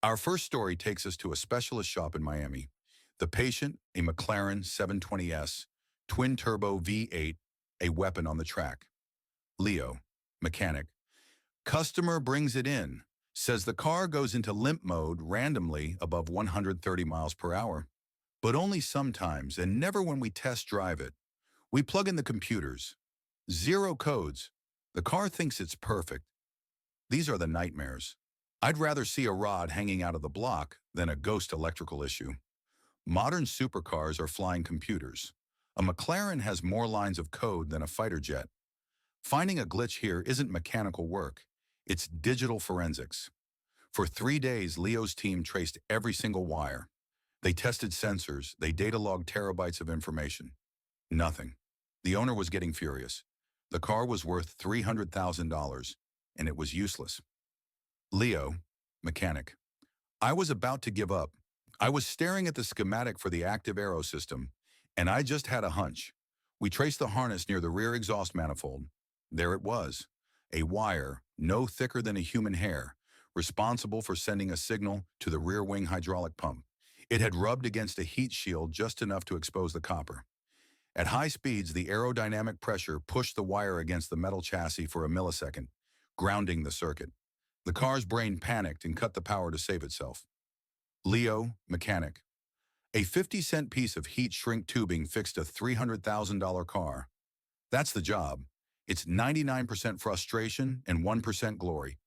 Our first story takes us to a specialist shop in Miami. The patient, a McLaren 720S, twin-turbo V8, a weapon on the track. Leo, mechanic. Customer brings it in, says the car goes into limp mode randomly above 130 miles per hour. But only sometimes and never when we test drive it. We plug in the computers. Zero codes. The car thinks it's perfect. These are the nightmares. I'd rather see a rod hanging out of the block than a ghost electrical issue. Modern supercars are flying computers. A McLaren has more lines of code than a fighter jet. Finding a glitch here isn't mechanical work. It's digital forensics. For 3 days, Leo's team traced every single wire. They tested sensors. They data logged terabytes of information. Nothing. The owner was getting furious. The car was worth $300,000, and it was useless. Leo, mechanic. I was about to give up. I was staring at the schematic for the active aero system, and I just had a hunch. We traced the harness near the rear exhaust manifold. There it was, a wire no thicker than a human hair, responsible for sending a signal to the rear wing hydraulic pump. It had rubbed against a heat shield just enough to expose the copper. At high speeds, the aerodynamic pressure pushed the wire against the metal chassis for a millisecond, grounding the circuit. The car's brain panicked and cut the power to save itself. Leo, mechanic. A 50-cent piece of heat shrink tubing fixed a $300,000 car. That's the job. It's 99% frustration and 1% glory.